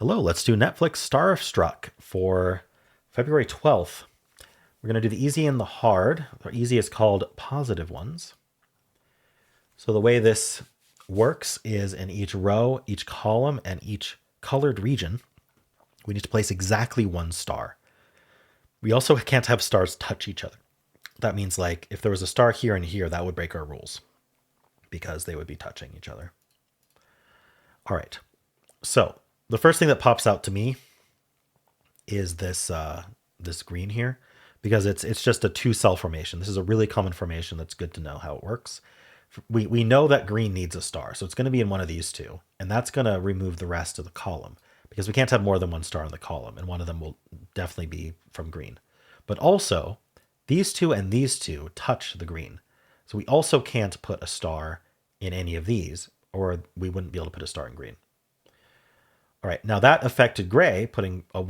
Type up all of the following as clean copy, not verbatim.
Hello, let's do Netflix Starstruck for February 12th. We're going to do the easy and the hard. The easy is called positive ones. So the way this works is in each row, each column, and each colored region, we need to place exactly one star. We also can't have stars touch each other. That means like if there was a star here and here, that would break our rules because they would be touching each other. All right. So the first thing that pops out to me is this green here because it's just a two cell formation. This is a really common formation that's good to know how it works. We know that green needs a star, so it's going to be in one of these two, and that's going to remove the rest of the column because we can't have more than one star in the column, and one of them will definitely be from green. But also, these two and these two touch the green, so we also can't put a star in any of these, or we wouldn't be able to put a star in green. All right, now that affected gray, putting a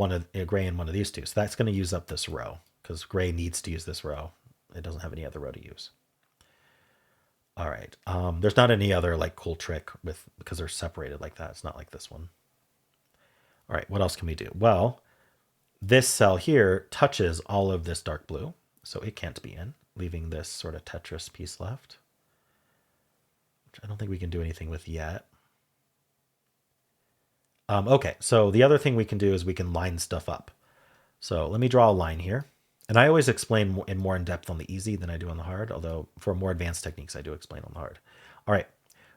gray in one of these two. So that's going to use up this row because gray needs to use this row. It doesn't have any other row to use. All right, there's not any other like cool trick because they're separated like that. It's not like this one. All right, what else can we do? Well, this cell here touches all of this dark blue, so it can't be in, leaving this sort of Tetris piece left, which I don't think we can do anything with yet. Okay, so the other thing we can do is we can line stuff up. So let me draw a line here. And I always explain more in depth on the easy than I do on the hard, although for more advanced techniques, I do explain on the hard. All right,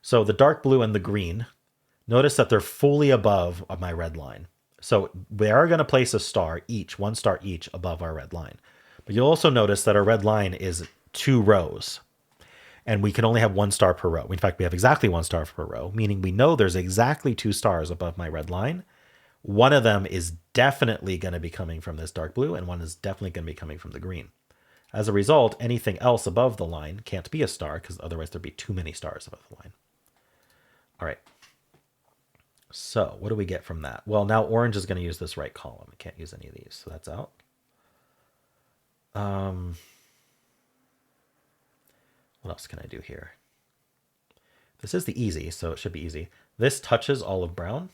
so the dark blue and the green, notice that they're fully above my red line. So we are going to place a star each, one star each above our red line. But you'll also notice that our red line is 2 rows. And we can only have 1 star per row. In fact, we have exactly 1 star per row, meaning we know there's exactly 2 stars above my red line. One of them is definitely going to be coming from this dark blue, and one is definitely going to be coming from the green. As a result, anything else above the line can't be a star because otherwise there'd be too many stars above the line. All right. So what do we get from that? Well, now orange is going to use this right column. It can't use any of these, so that's out. What else can I do here? This is the easy, so it should be easy. This touches all of brown.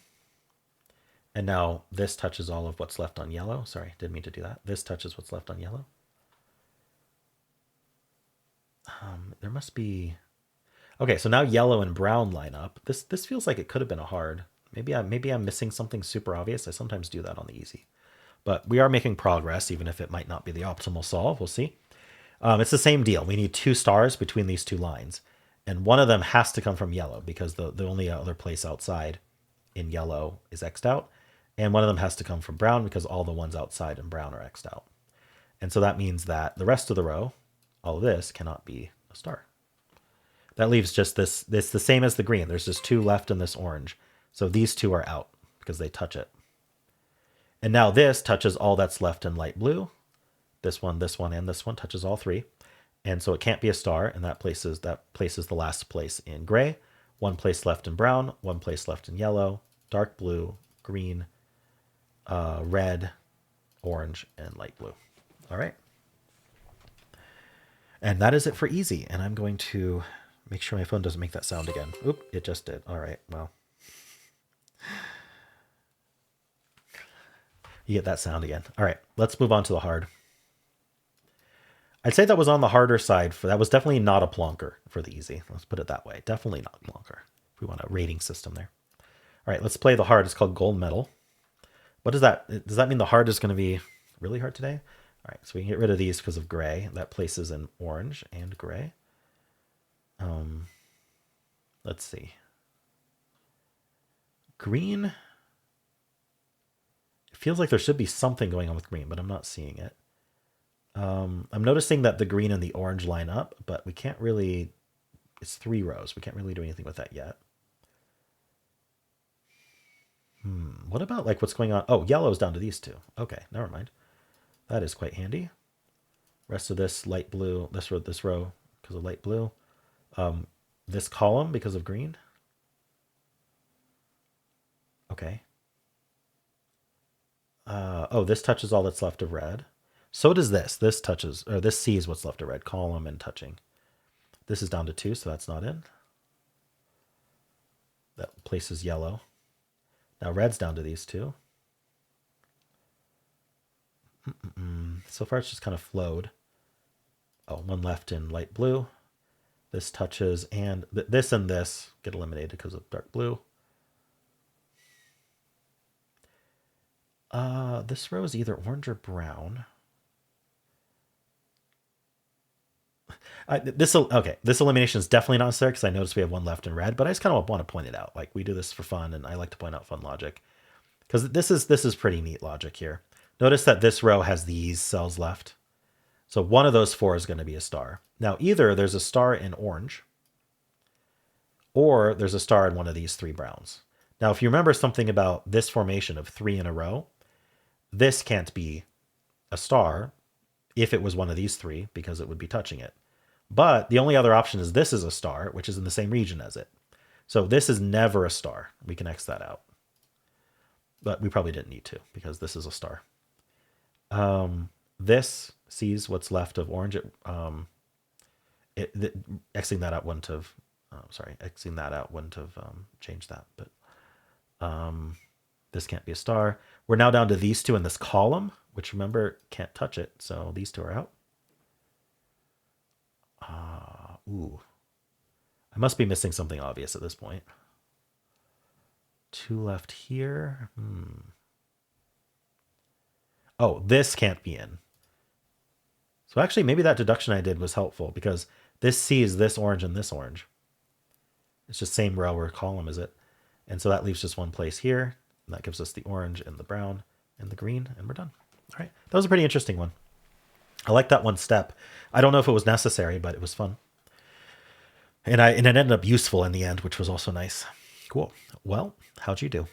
And now this touches all of what's left on yellow. Sorry, didn't mean to do that. This touches what's left on yellow. There must be... Okay, so now yellow and brown line up. This feels like it could have been a hard. Maybe I'm missing something super obvious. I sometimes do that on the easy. But we are making progress, even if it might not be the optimal solve. We'll see. It's the same deal. We need 2 stars between these 2 lines. And one of them has to come from yellow because the only other place outside in yellow is X'd out. And one of them has to come from brown because all the ones outside in brown are X'd out. And so that means that the rest of the row, all of this, cannot be a star. That leaves just this. It's the same as the green. There's just 2 left in this orange. So these 2 are out because they touch it. And now this touches all that's left in light blue. This one, and this one touches all 3. And so it can't be a star, and that places the last place in gray, 1 place left in brown, 1 place left in yellow, dark blue, green, red, orange, and light blue. All right. And that is it for easy. And I'm going to make sure my phone doesn't make that sound again. Oop, it just did. All right, well. You get that sound again. All right, let's move on to the hard. I'd say that was on the harder side. That was definitely not a plonker for the easy. Let's put it that way. Definitely not plonker. If we want a rating system there. All right, let's play the hard. It's called gold medal. What does that? Does that mean the hard is going to be really hard today? All right, so we can get rid of these because of gray. That places in orange and gray. Let's see. Green. It feels like there should be something going on with green, but I'm not seeing it. I'm noticing that the green and the orange line up, but we can't really... It's 3 rows. We can't really do anything with that yet. What about like what's going on? Oh, yellow is down to these 2. Okay, never mind. That is quite handy. Rest of this light blue, this row because of light blue. This column because of green. Okay. Oh, this touches all that's left of red. So does this. This touches, or this sees what's left of red, column and touching. This is down to 2, so that's not in. That places yellow. Now red's down to these two. So far it's just kind of flowed. Oh, one left in light blue. This touches, and this and this get eliminated because of dark blue. This row is either orange or brown. This elimination is definitely not necessary because I noticed we have one left in red, but I just kind of want to point it out. Like, we do this for fun, and I like to point out fun logic because this is pretty neat logic here. Notice that this row has these cells left. So one of those four is going to be a star. Now, either there's a star in orange or there's a star in one of these three browns. Now, if you remember something about this formation of three in a row, this can't be a star if it was one of these three because it would be touching it. But the only other option is this is a star, which is in the same region as it. So this is never a star. We can X that out. But we probably didn't need to because this is a star. This sees what's left of orange. Xing that out wouldn't have, Xing that out wouldn't have changed that. But this can't be a star. We're now down to these two in this column, which remember can't touch it. So these two are out. Ooh. I must be missing something obvious at this point. Two left here. Oh, this can't be in. So actually, maybe that deduction I did was helpful because this sees this orange and this orange. It's just same row or column, is it? And so that leaves just one place here. And that gives us the orange and the brown and the green, and we're done. All right. That was a pretty interesting one. I like that one step. I don't know if it was necessary, but it was fun. And it ended up useful in the end, which was also nice. Cool. Well, how'd you do?